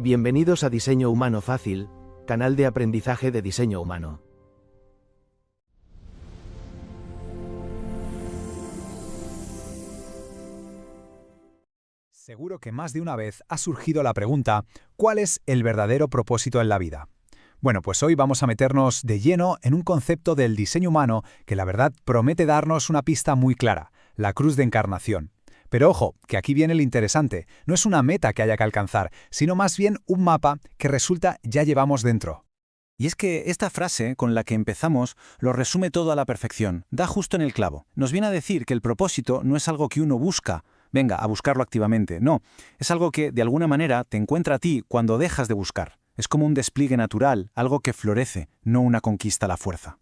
Bienvenidos a Diseño Humano Fácil, canal de aprendizaje de diseño humano. Seguro que más de una vez ha surgido la pregunta, ¿cuál es el verdadero propósito en la vida? Bueno, pues hoy vamos a meternos de lleno en un concepto del diseño humano que la verdad promete darnos una pista muy clara, la cruz de encarnación. Pero ojo, que aquí viene lo interesante, no es una meta que haya que alcanzar, sino más bien un mapa que resulta ya llevamos dentro. Y es que esta frase con la que empezamos lo resume todo a la perfección, da justo en el clavo. Nos viene a decir que el propósito no es algo que uno busca, venga, a buscarlo activamente, no, es algo que de alguna manera te encuentra a ti cuando dejas de buscar. Es como un despliegue natural, algo que florece, no una conquista a la fuerza.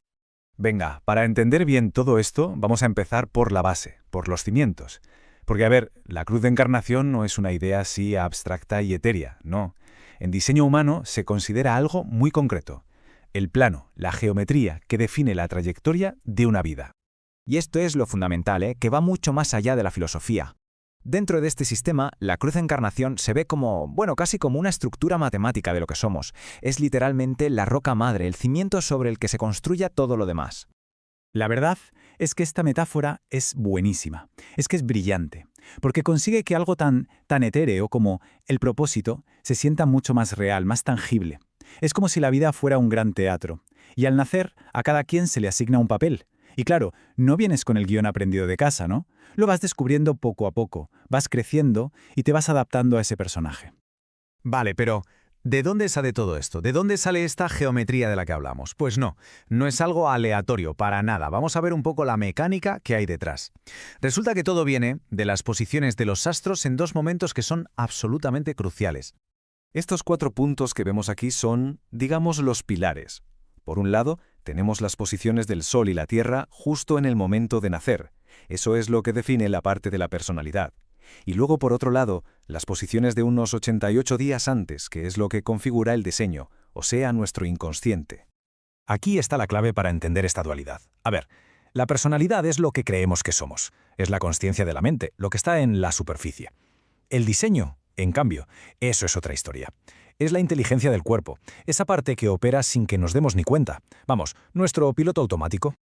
Venga, para entender bien todo esto, vamos a empezar por la base, por los cimientos. Porque, a ver, la cruz de encarnación no es una idea así abstracta y etérea, no. En diseño humano se considera algo muy concreto. El plano, la geometría que define la trayectoria de una vida. Y esto es lo fundamental, que va mucho más allá de la filosofía. Dentro de este sistema, la cruz de encarnación se ve como, casi como una estructura matemática de lo que somos. Es literalmente la roca madre, el cimiento sobre el que se construya todo lo demás. La verdad es que esta metáfora es buenísima, es que es brillante, porque consigue que algo tan etéreo como el propósito se sienta mucho más real, más tangible. Es como si la vida fuera un gran teatro, y al nacer a cada quien se le asigna un papel. Y claro, no vienes con el guión aprendido de casa, ¿no? Lo vas descubriendo poco a poco, vas creciendo y te vas adaptando a ese personaje. Vale, pero ¿de dónde sale todo esto? ¿De dónde sale esta geometría de la que hablamos? Pues no es algo aleatorio, para nada. Vamos a ver un poco la mecánica que hay detrás. Resulta que todo viene de las posiciones de los astros en dos momentos que son absolutamente cruciales. Estos 4 puntos que vemos aquí son, digamos, los pilares. Por un lado, tenemos las posiciones del Sol y la Tierra justo en el momento de nacer. Eso es lo que define la parte de la personalidad. Y luego, por otro lado, las posiciones de unos 88 días antes, que es lo que configura el diseño, o sea, nuestro inconsciente. Aquí está la clave para entender esta dualidad. A ver, la personalidad es lo que creemos que somos. Es la consciencia de la mente, lo que está en la superficie. El diseño, en cambio, eso es otra historia. Es la inteligencia del cuerpo, esa parte que opera sin que nos demos ni cuenta. Vamos, nuestro piloto automático.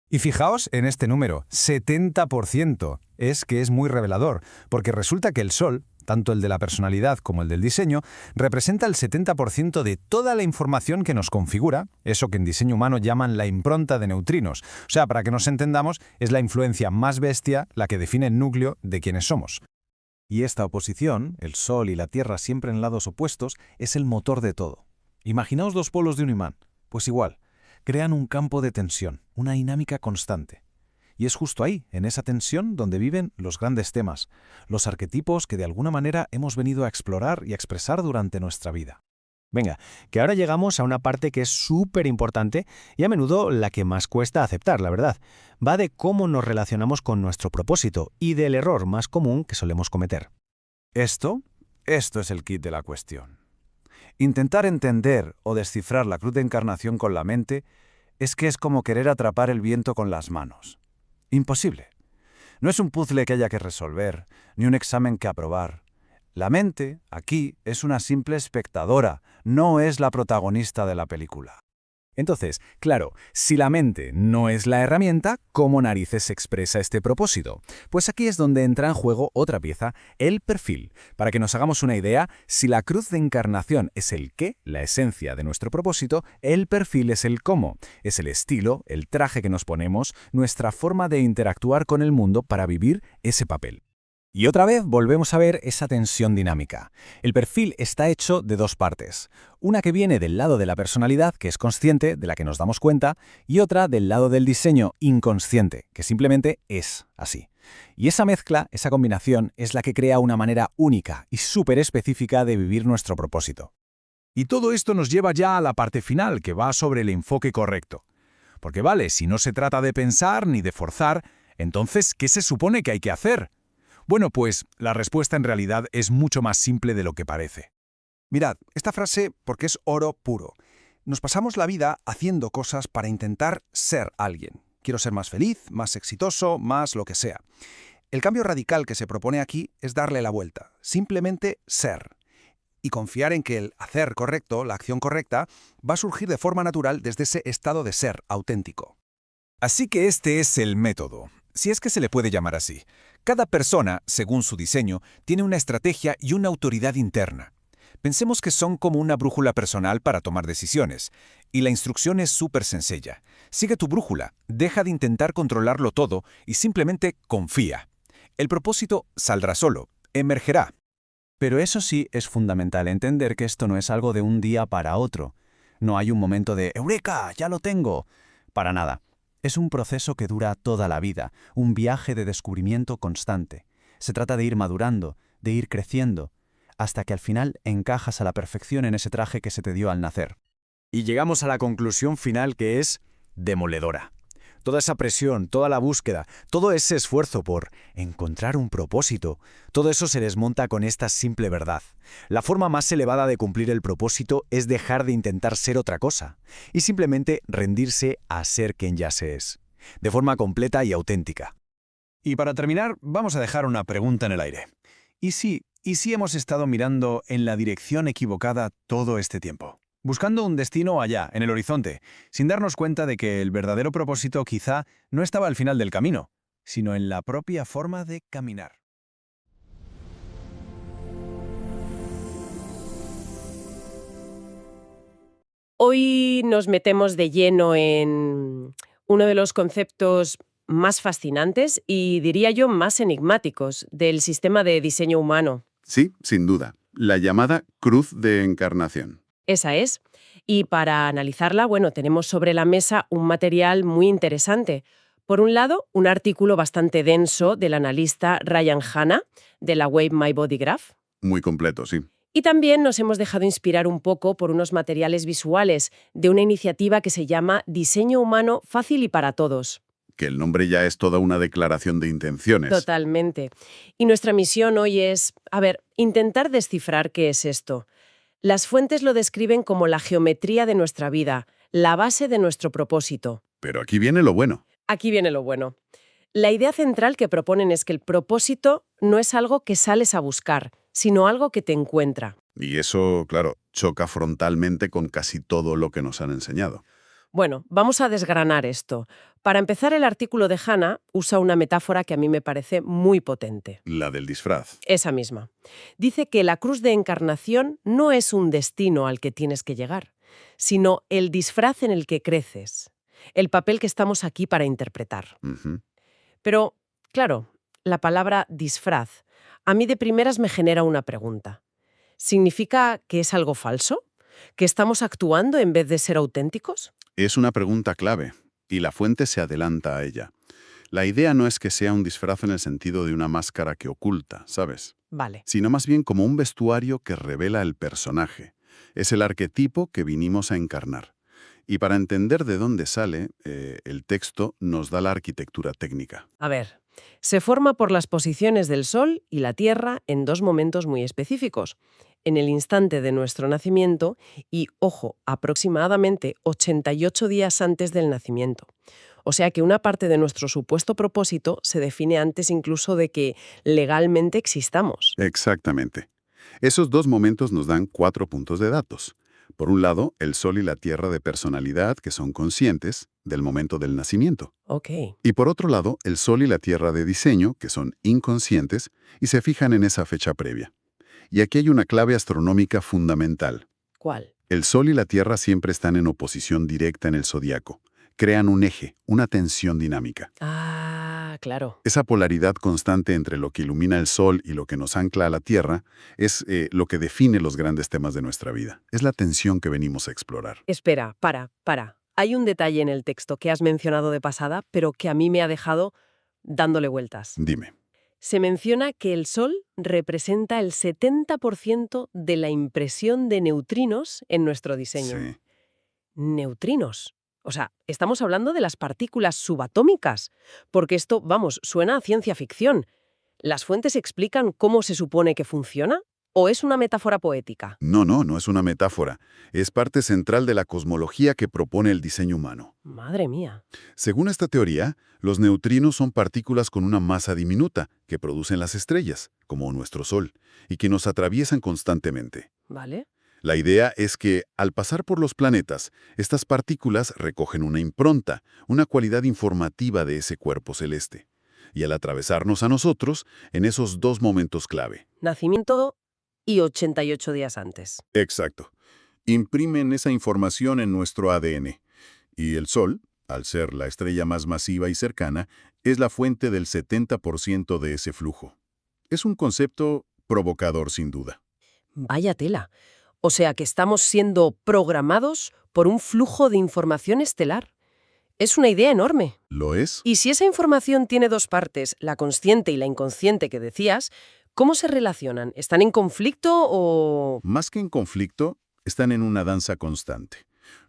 Y fijaos en este número, 70%. Es que es muy revelador, porque resulta que el Sol, tanto el de la personalidad como el del diseño, representa el 70% de toda la información que nos configura, eso que en diseño humano llaman la impronta de neutrinos. O sea, para que nos entendamos, es la influencia más bestia la que define el núcleo de quienes somos. Y esta oposición, el Sol y la Tierra siempre en lados opuestos, es el motor de todo. Imaginaos dos polos de un imán, pues igual, crean un campo de tensión, una dinámica constante. Y es justo ahí, en esa tensión, donde viven los grandes temas, los arquetipos que de alguna manera hemos venido a explorar y a expresar durante nuestra vida. Venga, que ahora llegamos a una parte que es súper importante y a menudo la que más cuesta aceptar, la verdad. Va de cómo nos relacionamos con nuestro propósito y del error más común que solemos cometer. Esto es el kit de la cuestión. Intentar entender o descifrar la cruz de encarnación con la mente es como querer atrapar el viento con las manos. Imposible. No es un puzzle que haya que resolver, ni un examen que aprobar. La mente, aquí, es una simple espectadora, no es la protagonista de la película. Entonces, claro, si la mente no es la herramienta, ¿cómo narices se expresa este propósito? Pues aquí es donde entra en juego otra pieza, el perfil. Para que nos hagamos una idea, si la cruz de encarnación es el qué, la esencia de nuestro propósito, el perfil es el cómo. Es el estilo, el traje que nos ponemos, nuestra forma de interactuar con el mundo para vivir ese papel. Y otra vez volvemos a ver esa tensión dinámica. El perfil está hecho de dos partes. Una que viene del lado de la personalidad, que es consciente, de la que nos damos cuenta, y otra del lado del diseño, inconsciente, que simplemente es así. Y esa mezcla, esa combinación, es la que crea una manera única y súper específica de vivir nuestro propósito. Y todo esto nos lleva ya a la parte final, que va sobre el enfoque correcto. Porque vale, si no se trata de pensar ni de forzar, entonces, ¿qué se supone que hay que hacer? Bueno, pues la respuesta en realidad es mucho más simple de lo que parece. Mirad, esta frase, porque es oro puro. Nos pasamos la vida haciendo cosas para intentar ser alguien. Quiero ser más feliz, más exitoso, más lo que sea. El cambio radical que se propone aquí es darle la vuelta, simplemente ser. y confiar en que el hacer correcto, la acción correcta, va a surgir de forma natural desde ese estado de ser auténtico. Así que este es el método, si es que se le puede llamar así. Cada persona, según su diseño, tiene una estrategia y una autoridad interna. Pensemos que son como una brújula personal para tomar decisiones. Y la instrucción es súper sencilla. Sigue tu brújula, deja de intentar controlarlo todo y simplemente confía. El propósito saldrá solo, emergerá. Pero eso sí es fundamental entender que esto no es algo de un día para otro. No hay un momento de ¡Eureka! ¡Ya lo tengo! Para nada. Es un proceso que dura toda la vida, un viaje de descubrimiento constante. Se trata de ir madurando, de ir creciendo, hasta que al final encajas a la perfección en ese traje que se te dio al nacer. Y llegamos a la conclusión final, que es demoledora. Toda esa presión, toda la búsqueda, todo ese esfuerzo por encontrar un propósito, todo eso se desmonta con esta simple verdad. La forma más elevada de cumplir el propósito es dejar de intentar ser otra cosa y simplemente rendirse a ser quien ya se es, de forma completa y auténtica. Y para terminar, vamos a dejar una pregunta en el aire. ¿Y si hemos estado mirando en la dirección equivocada todo este tiempo? Buscando un destino allá, en el horizonte, sin darnos cuenta de que el verdadero propósito quizá no estaba al final del camino, sino en la propia forma de caminar. Hoy nos metemos de lleno en uno de los conceptos más fascinantes y, diría yo, más enigmáticos del sistema de diseño humano. Sí, sin duda. La llamada cruz de encarnación. Esa es. Y para analizarla, bueno, tenemos sobre la mesa un material muy interesante. Por un lado, un artículo bastante denso del analista Ryan Hanna, de la web My Body Graph. Muy completo, sí. Y también nos hemos dejado inspirar un poco por unos materiales visuales de una iniciativa que se llama Diseño Humano Fácil y para Todos. Que el nombre ya es toda una declaración de intenciones. Totalmente. Y nuestra misión hoy es, intentar descifrar qué es esto. Las fuentes lo describen como la geometría de nuestra vida, la base de nuestro propósito. Pero aquí viene lo bueno. Aquí viene lo bueno. La idea central que proponen es que el propósito no es algo que sales a buscar, sino algo que te encuentra. Y eso, claro, choca frontalmente con casi todo lo que nos han enseñado. Bueno, vamos a desgranar esto. Para empezar, el artículo de Hanna usa una metáfora que a mí me parece muy potente. La del disfraz. Esa misma. Dice que la cruz de encarnación no es un destino al que tienes que llegar, sino el disfraz en el que creces, el papel que estamos aquí para interpretar. Ujú. Pero, claro, la palabra disfraz a mí de primeras me genera una pregunta. ¿Significa que es algo falso? ¿Que estamos actuando en vez de ser auténticos? Es una pregunta clave, y la fuente se adelanta a ella. La idea no es que sea un disfraz en el sentido de una máscara que oculta, ¿sabes? Vale. Sino más bien como un vestuario que revela el personaje. Es el arquetipo que vinimos a encarnar. Y para entender de dónde sale, el texto nos da la arquitectura técnica. A ver, se forma por las posiciones del Sol y la Tierra en dos momentos muy específicos. En el instante de nuestro nacimiento y, ojo, aproximadamente 88 días antes del nacimiento. O sea que una parte de nuestro supuesto propósito se define antes incluso de que legalmente existamos. Exactamente. Esos dos momentos nos dan 4 puntos de datos. Por un lado, el Sol y la Tierra de personalidad, que son conscientes del momento del nacimiento. Ok. Y por otro lado, el Sol y la Tierra de diseño, que son inconscientes y se fijan en esa fecha previa. Y aquí hay una clave astronómica fundamental. ¿Cuál? El Sol y la Tierra siempre están en oposición directa en el zodiaco. Crean un eje, una tensión dinámica. Ah, claro. Esa polaridad constante entre lo que ilumina el Sol y lo que nos ancla a la Tierra es lo que define los grandes temas de nuestra vida. Es la tensión que venimos a explorar. Espera, para. Hay un detalle en el texto que has mencionado de pasada, pero que a mí me ha dejado dándole vueltas. Dime. Se menciona que el Sol representa el 70% de la impresión de neutrinos en nuestro diseño. Sí. Neutrinos. O sea, estamos hablando de las partículas subatómicas, porque esto, suena a ciencia ficción. ¿Las fuentes explican cómo se supone que funciona? ¿O es una metáfora poética? No es una metáfora. Es parte central de la cosmología que propone el diseño humano. Madre mía. Según esta teoría, los neutrinos son partículas con una masa diminuta que producen las estrellas, como nuestro Sol, y que nos atraviesan constantemente. ¿Vale? La idea es que, al pasar por los planetas, estas partículas recogen una impronta, una cualidad informativa de ese cuerpo celeste. Y al atravesarnos a nosotros, en esos dos momentos clave. Nacimiento y 88 días antes. Exacto. Imprimen esa información en nuestro ADN. Y el Sol, al ser la estrella más masiva y cercana, es la fuente del 70% de ese flujo. Es un concepto provocador, sin duda. Vaya tela. O sea que estamos siendo programados por un flujo de información estelar. Es una idea enorme. ¿Lo es? Y si esa información tiene dos partes, la consciente y la inconsciente que decías, ¿cómo se relacionan? ¿Están en conflicto o...? Más que en conflicto, están en una danza constante.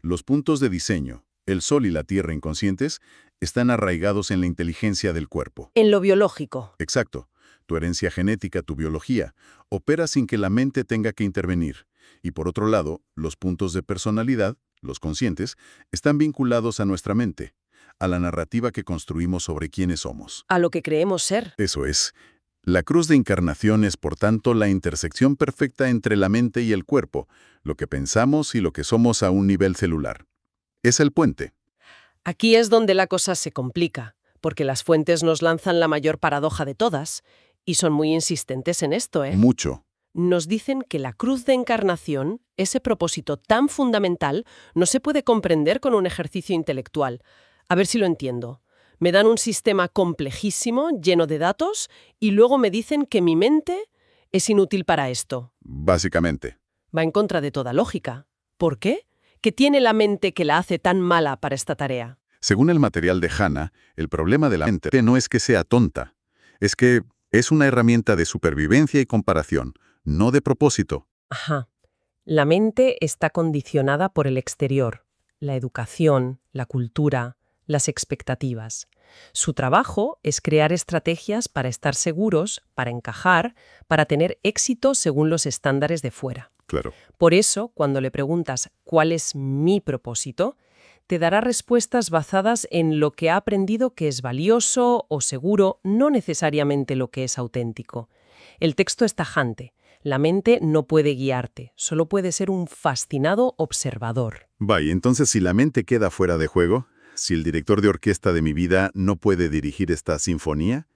Los puntos de diseño, el Sol y la Tierra inconscientes, están arraigados en la inteligencia del cuerpo. En lo biológico. Exacto. Tu herencia genética, tu biología, opera sin que la mente tenga que intervenir. Y por otro lado, los puntos de personalidad, los conscientes, están vinculados a nuestra mente, a la narrativa que construimos sobre quiénes somos. A lo que creemos ser. Eso es. La cruz de encarnación es, por tanto, la intersección perfecta entre la mente y el cuerpo, lo que pensamos y lo que somos a un nivel celular. Es el puente. Aquí es donde la cosa se complica, porque las fuentes nos lanzan la mayor paradoja de todas, y son muy insistentes en esto, ¿eh? Mucho. Nos dicen que la cruz de encarnación, ese propósito tan fundamental, no se puede comprender con un ejercicio intelectual. A ver si lo entiendo. Me dan un sistema complejísimo, lleno de datos, y luego me dicen que mi mente es inútil para esto. Básicamente. Va en contra de toda lógica. ¿Por qué? ¿Qué tiene la mente que la hace tan mala para esta tarea? Según el material de Hanna, el problema de la mente no es que sea tonta, es que es una herramienta de supervivencia y comparación, no de propósito. Ajá. La mente está condicionada por el exterior, la educación, la cultura, las expectativas. Su trabajo es crear estrategias para estar seguros, para encajar, para tener éxito según los estándares de fuera. Claro. Por eso, cuando le preguntas ¿cuál es mi propósito?, te dará respuestas basadas en lo que ha aprendido que es valioso o seguro, no necesariamente lo que es auténtico. El texto es tajante. La mente no puede guiarte, solo puede ser un fascinado observador. Vaya, entonces si la mente queda fuera de juego, si el director de orquesta de mi vida no puede dirigir esta sinfonía,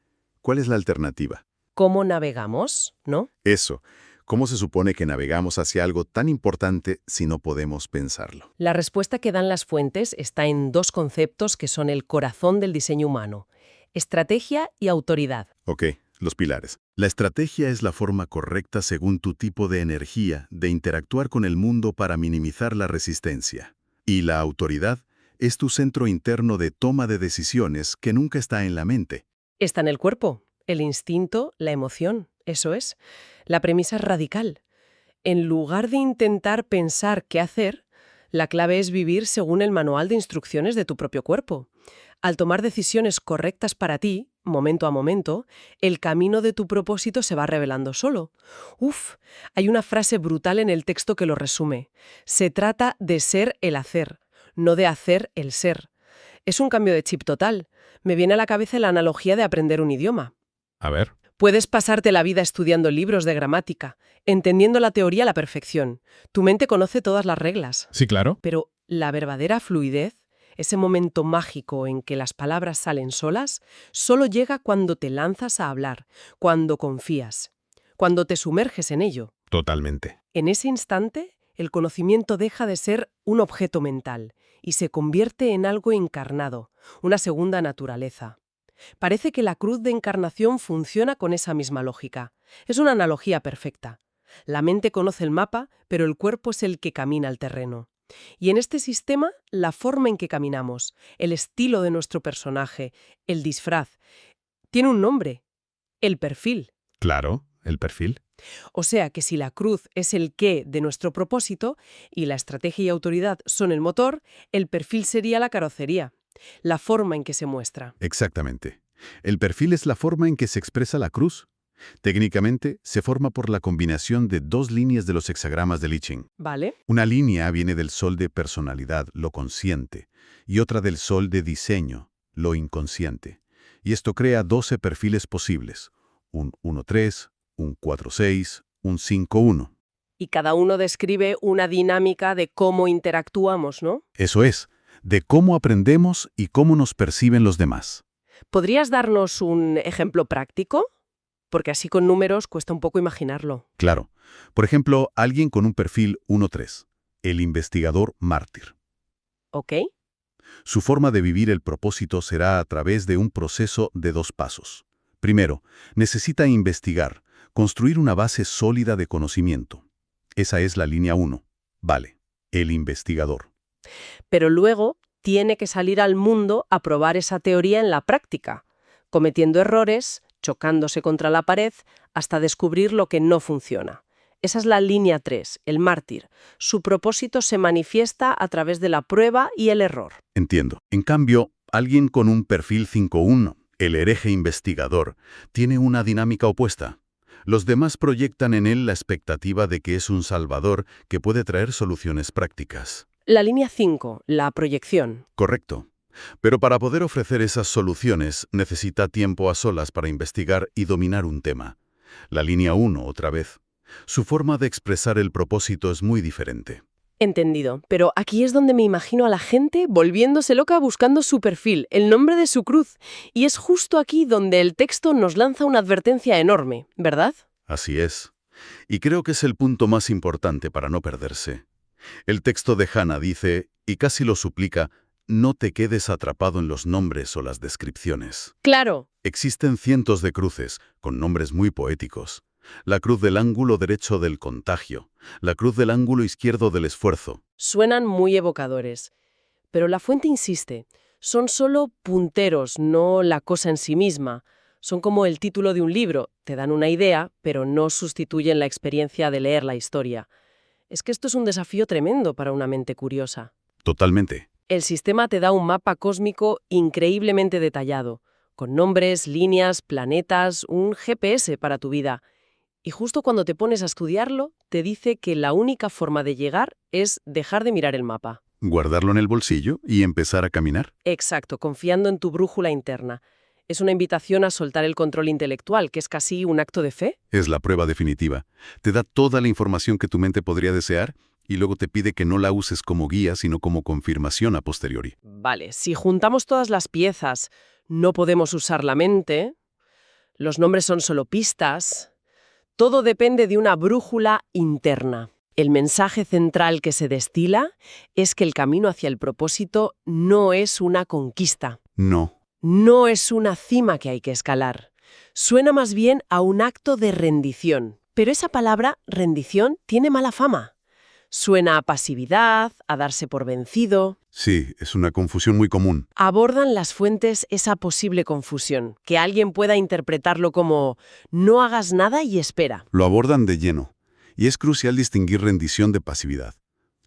¿cuál es la alternativa? ¿Cómo navegamos, no? Eso. ¿Cómo se supone que navegamos hacia algo tan importante si no podemos pensarlo? La respuesta que dan las fuentes está en dos conceptos que son el corazón del diseño humano: estrategia y autoridad. Ok, los pilares. La estrategia es la forma correcta según tu tipo de energía de interactuar con el mundo para minimizar la resistencia. Y la autoridad es tu centro interno de toma de decisiones que nunca está en la mente. Está en el cuerpo, el instinto, la emoción. Eso es. La premisa es radical. En lugar de intentar pensar qué hacer, la clave es vivir según el manual de instrucciones de tu propio cuerpo. Al tomar decisiones correctas para ti, momento a momento, el camino de tu propósito se va revelando solo. Hay una frase brutal en el texto que lo resume. Se trata de ser el hacer, no de hacer el ser. Es un cambio de chip total. Me viene a la cabeza la analogía de aprender un idioma. A ver. Puedes pasarte la vida estudiando libros de gramática, entendiendo la teoría a la perfección. Tu mente conoce todas las reglas. Sí, claro. Pero la verdadera fluidez, ese momento mágico en que las palabras salen solas, solo llega cuando te lanzas a hablar, cuando confías, cuando te sumerges en ello. Totalmente. En ese instante, el conocimiento deja de ser un objeto mental y se convierte en algo encarnado, una segunda naturaleza. Parece que la cruz de encarnación funciona con esa misma lógica. Es una analogía perfecta. La mente conoce el mapa, pero el cuerpo es el que camina el terreno. Y en este sistema, la forma en que caminamos, el estilo de nuestro personaje, el disfraz, tiene un nombre: el perfil. Claro, el perfil. O sea que si la cruz es el qué de nuestro propósito y la estrategia y autoridad son el motor, el perfil sería la carrocería, la forma en que se muestra. Exactamente. El perfil es la forma en que se expresa la cruz. Técnicamente, se forma por la combinación de dos líneas de los hexagramas de I Ching. ¿Vale? Una línea viene del sol de personalidad, lo consciente, y otra del sol de diseño, lo inconsciente. Y esto crea 12 perfiles posibles: un 1-3, un 4-6, un 5-1. Y cada uno describe una dinámica de cómo interactuamos, ¿no? Eso es, de cómo aprendemos y cómo nos perciben los demás. ¿Podrías darnos un ejemplo práctico? Porque así con números cuesta un poco imaginarlo. Claro. Por ejemplo, alguien con un perfil 1-3, el investigador mártir. ¿Ok? Su forma de vivir el propósito será a través de un proceso de 2 pasos. Primero, necesita investigar, construir una base sólida de conocimiento. Esa es la línea 1. Vale, el investigador. Pero luego tiene que salir al mundo a probar esa teoría en la práctica, cometiendo errores, chocándose contra la pared, hasta descubrir lo que no funciona. Esa es la línea 3, el mártir. Su propósito se manifiesta a través de la prueba y el error. Entiendo. En cambio, alguien con un perfil 5-1, el hereje investigador, tiene una dinámica opuesta. Los demás proyectan en él la expectativa de que es un salvador que puede traer soluciones prácticas. La línea 5, la proyección. Correcto. Pero para poder ofrecer esas soluciones necesita tiempo a solas para investigar y dominar un tema. La línea 1, otra vez. Su forma de expresar el propósito es muy diferente. Entendido, pero aquí es donde me imagino a la gente volviéndose loca buscando su perfil, el nombre de su cruz, y es justo aquí donde el texto nos lanza una advertencia enorme, ¿verdad? Así es. Y creo que es el punto más importante para no perderse. El texto de Hannah dice, y casi lo suplica, no te quedes atrapado en los nombres o las descripciones. Claro. Existen cientos de cruces, con nombres muy poéticos. La cruz del ángulo derecho del contagio, la cruz del ángulo izquierdo del esfuerzo. Suenan muy evocadores, pero la fuente insiste, son solo punteros, no la cosa en sí misma. Son como el título de un libro, te dan una idea, pero no sustituyen la experiencia de leer la historia. Es que esto es un desafío tremendo para una mente curiosa. Totalmente. El sistema te da un mapa cósmico increíblemente detallado, con nombres, líneas, planetas, un GPS para tu vida. Y justo cuando te pones a estudiarlo, te dice que la única forma de llegar es dejar de mirar el mapa. Guardarlo en el bolsillo y empezar a caminar. Exacto, confiando en tu brújula interna. Es una invitación a soltar el control intelectual, que es casi un acto de fe. Es la prueba definitiva. Te da toda la información que tu mente podría desear y luego te pide que no la uses como guía, sino como confirmación a posteriori. Vale, si juntamos todas las piezas, no podemos usar la mente, los nombres son solo pistas, todo depende de una brújula interna. El mensaje central que se destila es que el camino hacia el propósito no es una conquista. No. No es una cima que hay que escalar. Suena más bien a un acto de rendición. Pero esa palabra, rendición, tiene mala fama. Suena a pasividad, a darse por vencido. Sí, es una confusión muy común. Abordan las fuentes esa posible confusión, que alguien pueda interpretarlo como no hagas nada y espera. Lo abordan de lleno. Y es crucial distinguir rendición de pasividad.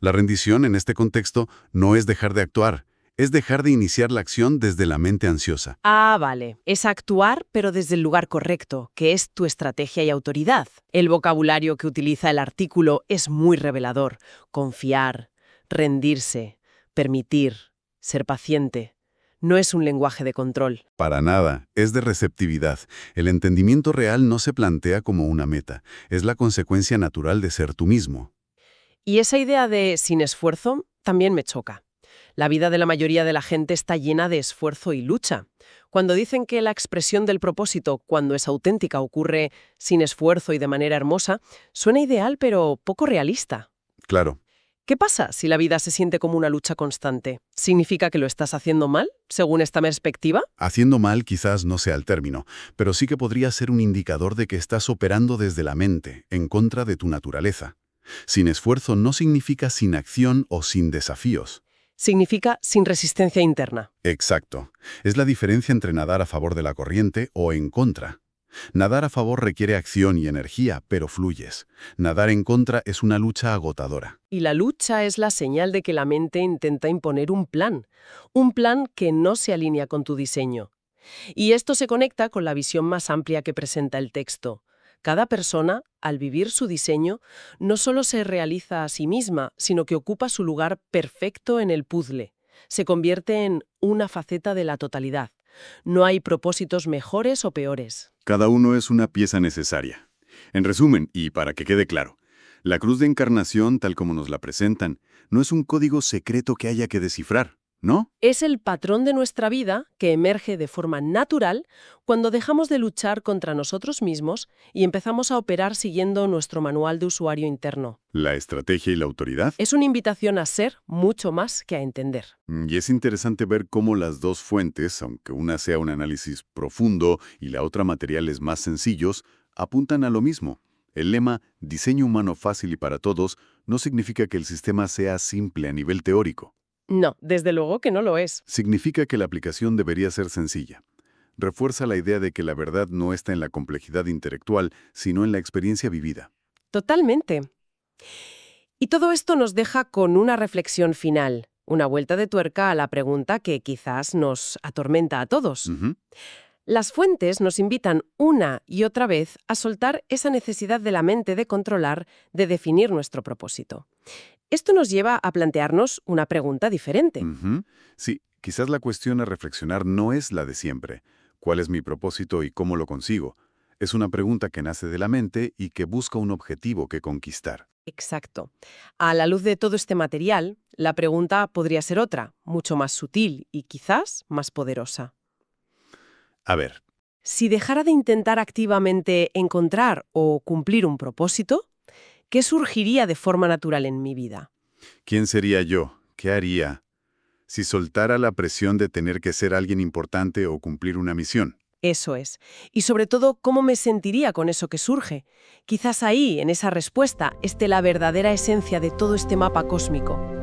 La rendición, en este contexto, no es dejar de actuar, es dejar de iniciar la acción desde la mente ansiosa. Ah, vale. Es actuar, pero desde el lugar correcto, que es tu estrategia y autoridad. El vocabulario que utiliza el artículo es muy revelador. Confiar, rendirse, permitir, ser paciente. No es un lenguaje de control. Para nada, es de receptividad. El entendimiento real no se plantea como una meta, es la consecuencia natural de ser tú mismo. Y esa idea de sin esfuerzo también me choca. La vida de la mayoría de la gente está llena de esfuerzo y lucha. Cuando dicen que la expresión del propósito, cuando es auténtica, ocurre sin esfuerzo y de manera hermosa, suena ideal pero poco realista. Claro. ¿Qué pasa si la vida se siente como una lucha constante? ¿Significa que lo estás haciendo mal, según esta perspectiva? Haciendo mal quizás no sea el término, pero sí que podría ser un indicador de que estás operando desde la mente, en contra de tu naturaleza. Sin esfuerzo no significa sin acción o sin desafíos. Significa sin resistencia interna. Exacto. Es la diferencia entre nadar a favor de la corriente o en contra. Nadar a favor requiere acción y energía, pero fluyes. Nadar en contra es una lucha agotadora. Y la lucha es la señal de que la mente intenta imponer un plan que no se alinea con tu diseño. Y esto se conecta con la visión más amplia que presenta el texto. Cada persona, al vivir su diseño, no solo se realiza a sí misma, sino que ocupa su lugar perfecto en el puzzle. Se convierte en una faceta de la totalidad. No hay propósitos mejores o peores. Cada uno es una pieza necesaria. En resumen, y para que quede claro, La cruz de encarnación, tal como nos la presentan, no es un código secreto que haya que descifrar, ¿no? Es el patrón de nuestra vida que emerge de forma natural cuando dejamos de luchar contra nosotros mismos y empezamos a operar siguiendo nuestro manual de usuario interno. La estrategia y la autoridad. Es una invitación a ser mucho más que a entender. Y es interesante ver cómo las dos fuentes, aunque una sea un análisis profundo y la otra materiales más sencillos, apuntan a lo mismo. El lema «diseño humano fácil y para todos» no significa que el sistema sea simple a nivel teórico. No, desde luego que no lo es. Significa que la aplicación debería ser sencilla. Refuerza la idea de que la verdad no está en la complejidad intelectual, sino en la experiencia vivida. Totalmente. Y todo esto nos deja con una reflexión final, una vuelta de tuerca a la pregunta que quizás nos atormenta a todos. Ujú. Las fuentes nos invitan una y otra vez a soltar esa necesidad de la mente de controlar, de definir nuestro propósito. Esto nos lleva a plantearnos una pregunta diferente. Ujú. Sí, quizás la cuestión a reflexionar no es la de siempre. ¿Cuál es mi propósito y cómo lo consigo? Es una pregunta que nace de la mente y que busca un objetivo que conquistar. Exacto. A la luz de todo este material, la pregunta podría ser otra, mucho más sutil y quizás más poderosa. A ver, Si dejara de intentar activamente encontrar o cumplir un propósito, ¿qué surgiría de forma natural en mi vida? ¿quién sería yo? ¿Qué haría? Si soltara la presión de tener que ser alguien importante o cumplir una misión. Eso es. Y sobre todo, ¿cómo me sentiría con eso que surge? Quizás ahí, en esa respuesta, esté la verdadera esencia de todo este mapa cósmico.